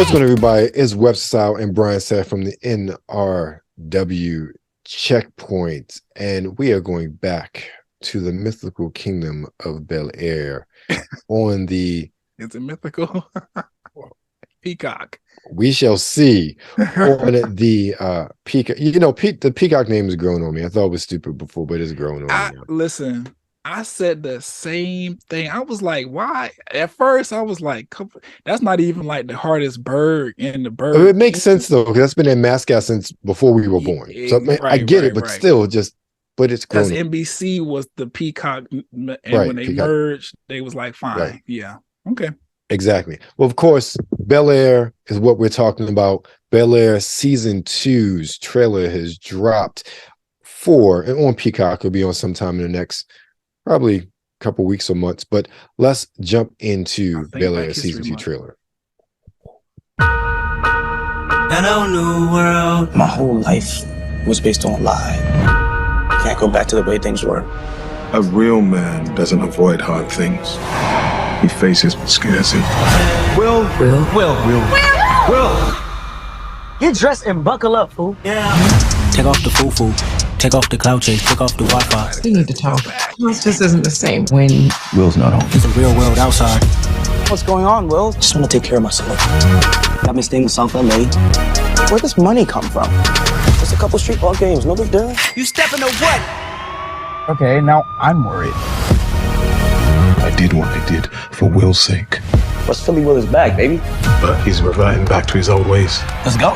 What's going on, everybody? It's WebsterStyle and Brian Sapph from the NRW checkpoint, and we are going back to the mythical kingdom of Bel-Air on the... Is it mythical? Peacock. We shall see on the Peacock. You know, the Peacock name is growing on me. I thought it was stupid before, but it's growing on me now. Listen, I said the same thing. I was like, why? At first, I was like, that's not even like the hardest bird in the bird. It makes sense, though, because that's been their mascot since before we were born. So I get it, but still, but it's grown. Because NBC was the Peacock, and when they merged, they was like, fine. Yeah. Okay. Exactly. Well, of course, Bel-Air is what we're talking about. Bel-Air season 2's trailer has dropped and on Peacock. It'll be on sometime in the next probably couple weeks or months. But let's jump into Bel-Air season 2 trailer. Hello, new world. My whole life was based on a lie. Can't go back to the way things were. A real man doesn't avoid hard things. He faces what scares him. Will. Get dressed and buckle up, fool. Yeah. Take off the foo-foo. Take off the cloud chase. Take off the Wi-Fi. We need to talk. This just isn't the same when Will's not home. It's a real world outside. What's going on, Will? Just want to take care of myself. Got me staying in South LA. Where does money come from? Just a couple street ball games. No big deal. You stepping to what? Okay, now I'm worried. I did what I did for Will's sake. What's Philly Will is back, baby? But he's reverting back to his old ways. Let's go.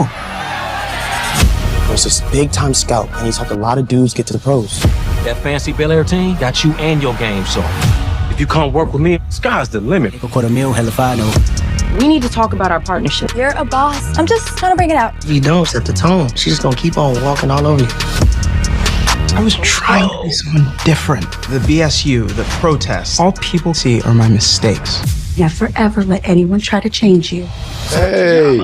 There's this big-time scout, and he's helped a lot of dudes get to the pros. That fancy Bel-Air team got you and your game, so if you come work with me, sky's the limit. $250,000, hell if I know. We need to talk about our partnership. You're a boss. I'm just trying to bring it out. You don't set the tone. She's just gonna keep on walking all over you. I was trying to be someone different. The BSU, the protests, all people see are my mistakes. Never ever let anyone try to change you. Hey!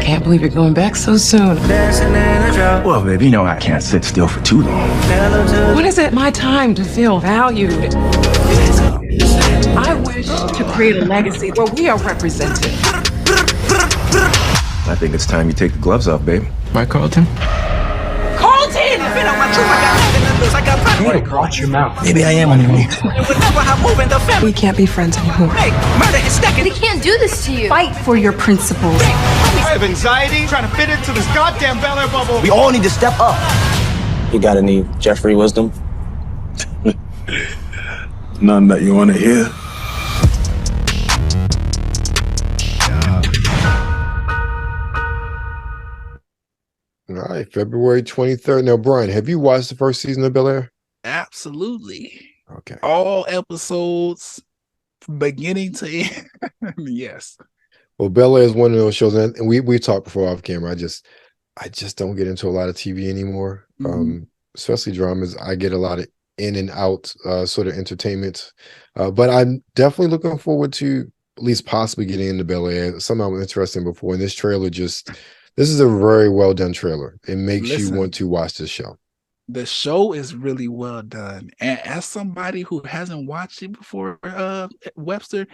can't believe you're going back so soon. Well, babe, you know I can't sit still for too long. When is it my time to feel valued? I wish to create a legacy where we are represented. I think it's time you take the gloves off, babe. Right, Carlton? Carlton! Watch your mouth. Maybe I am underneath. We can't be friends anymore. We can't do this to you. Fight for your principles. I have anxiety trying to fit into this goddamn Bel-Air bubble. We all need to step up. You got any Jeffrey wisdom? None that you want to hear. All right, February 23rd. Now, Brian, have you watched the first season of Bel-Air? Absolutely. Okay. All episodes, beginning to end. Yes. Well, Bel-Air is one of those shows, and we talked before off camera. I just don't get into a lot of TV anymore, especially dramas. I get a lot of in and out sort of entertainment, but I'm definitely looking forward to at least possibly getting into Bel-Air. Something I'm interested in before, and this trailer this is a very well done trailer. It makes you want to watch this show. The show is really well done. And as somebody who hasn't watched it before, Webster,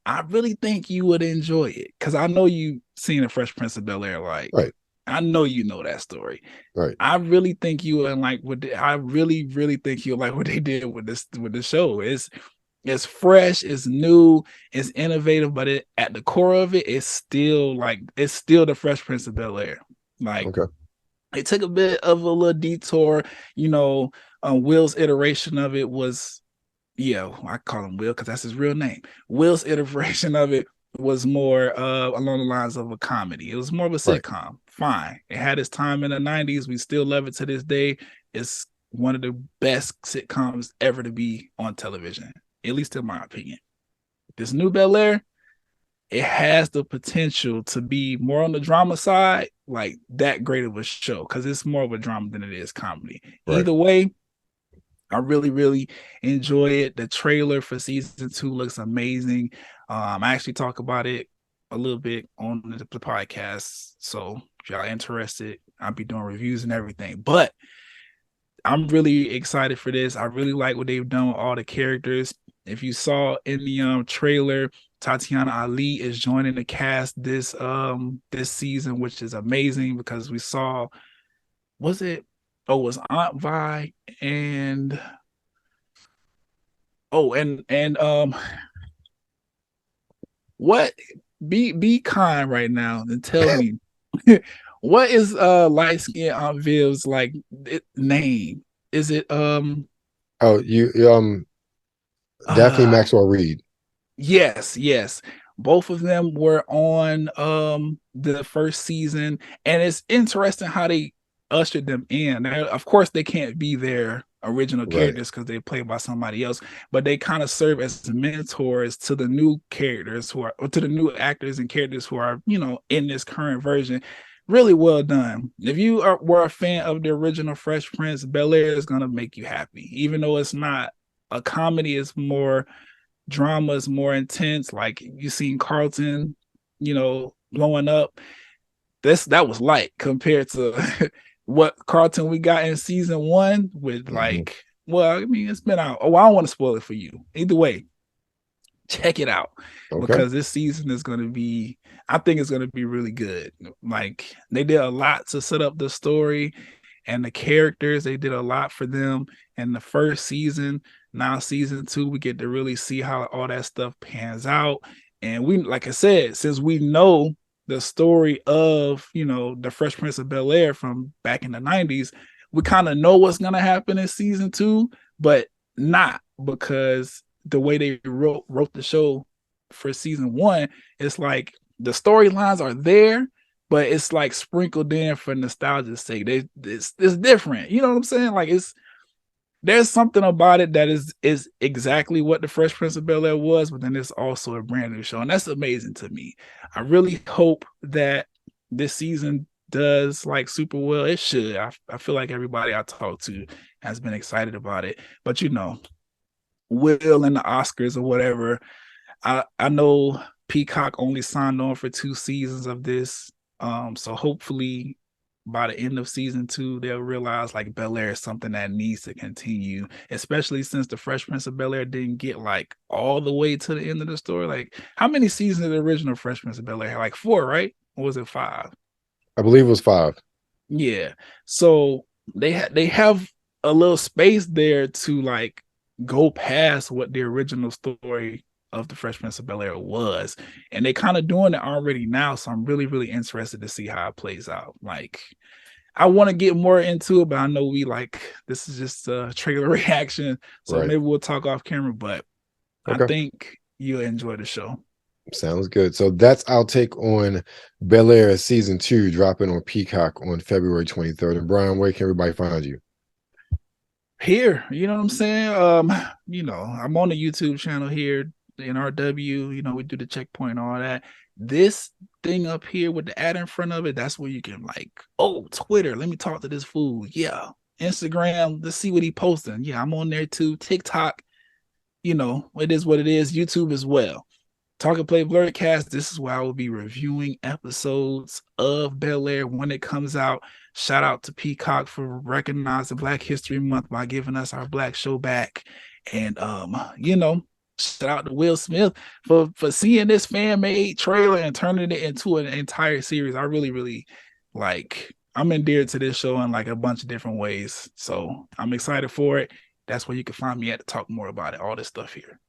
I really think you would enjoy it. Because I know you've seen The Fresh Prince of Bel-Air. Like, right. I know you know that story. Right. I really think you would like I really, really think you'll like what they did with the show. It's fresh, it's new, it's innovative, but at the core of it, it's still the Fresh Prince of Bel-Air. Like, okay. It took a bit of a little detour, Will's iteration of it was, I call him Will because that's his real name. Will's iteration of it was more along the lines of a comedy. It was more of a sitcom. Right. Fine. It had its time in the 90s. We still love it to this day. It's one of the best sitcoms ever to be on television, at least in my opinion. This new Bel-Air, it has the potential to be more on the drama side, like that great of a show, because it's more of a drama than it is comedy. Right. Either way, I really, really enjoy it. The trailer for season 2 looks amazing. I actually talk about it a little bit on the podcast. So if y'all interested, I'll be doing reviews and everything. But I'm really excited for this. I really like what they've done with all the characters. If you saw in the trailer, Tatiana Ali is joining the cast this season, which is amazing because we saw, was Aunt Vi and what, be kind right now and tell me what is light skin Aunt Viv's like name? Is it Daphne Maxwell Reed. Yes. Both of them were on the first season, and it's interesting how they ushered them in. Now, of course, they can't be their original characters because they played by somebody else, but they kind of serve as mentors to the new characters or to the new actors and characters who are, in this current version. Really well done. If you were a fan of the original Fresh Prince, Bel-Air is gonna make you happy, even though it's not a comedy. It's more drama, is more intense. Like you seen Carlton, blowing up. That was light compared to what Carlton we got in season 1 with it's been out. I don't want to spoil it for you. Either way, check it out because this season is going to be, I think it's going to be really good. Like they did a lot to set up the story and the characters. They did a lot for them in the first season. Now season 2, we get to really see how all that stuff pans out. And we, like I said, since we know the story of, the Fresh Prince of Bel-Air from back in the 90s, we kind of know what's going to happen in season 2, but not because the way they wrote the show for season 1, it's like the storylines are there, but it's like sprinkled in for nostalgia's sake. It's different. You know what I'm saying? Like there's something about it that is exactly what the Fresh Prince of Bel-Air was, but then it's also a brand new show. And that's amazing to me. I really hope that this season does like super well. It should. I feel like everybody I talked to has been excited about it. But Will and the Oscars or whatever, I know Peacock only signed on for 2 seasons of this. So hopefully by the end of season 2, they'll realize like Bel-Air is something that needs to continue, especially since the Fresh Prince of Bel-Air didn't get like all the way to the end of the story. Like how many seasons of the original Fresh Prince of Bel-Air had? Like 4, right? Or was it 5? I believe it was 5. Yeah. So they have a little space there to like go past what the original story of the Fresh Prince of Bel-Air was, and they kind of doing it already now. So I'm really, really interested to see how it plays out. Like, I want to get more into it, but I know this is just a trailer reaction, so maybe we'll talk off camera. But I think you'll enjoy the show. Sounds good. So that's our take on Bel-Air season 2 dropping on Peacock on February 23rd. And Brian, where can everybody find you? Here, you know what I'm saying? I'm on the YouTube channel here, the NRW, we do the checkpoint and all that. This thing up here with the ad in front of it, that's where you can Twitter, let me talk to this fool. Yeah. Instagram, let's see what he posting. Yeah, I'm on there too. TikTok, it is what it is. YouTube as well. Talk+Play blerdcast, this is where I will be reviewing episodes of Bel-Air when it comes out. Shout out to Peacock for recognizing Black History Month by giving us our Black show back. And shout out to Will Smith for seeing this fan-made trailer and turning it into an entire series. I really, really I'm endeared to this show in like a bunch of different ways. So I'm excited for it. That's where you can find me at to talk more about it. All this stuff here.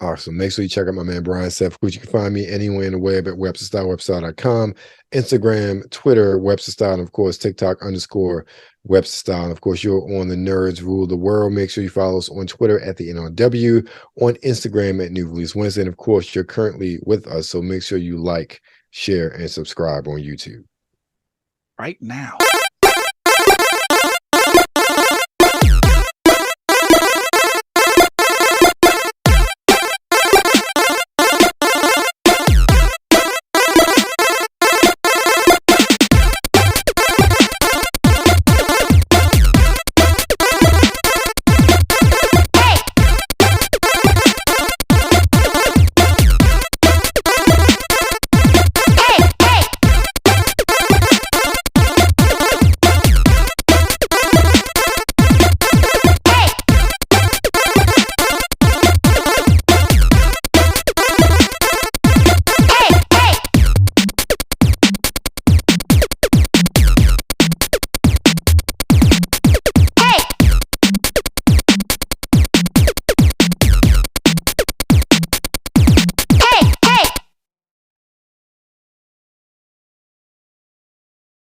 Awesome. Make sure you check out my man, Brian Sapph, which you can find me anywhere in the web at WebsterStyle, websterstyle.com, Instagram, Twitter, WebsterStyle, and of course, TikTok _WebsterStyle. And of course, you're on the Nerds Rule the World. Make sure you follow us on Twitter at the NRW, on Instagram at New Release Wednesday. And of course, you're currently with us. So make sure you like, share, and subscribe on YouTube. Right now.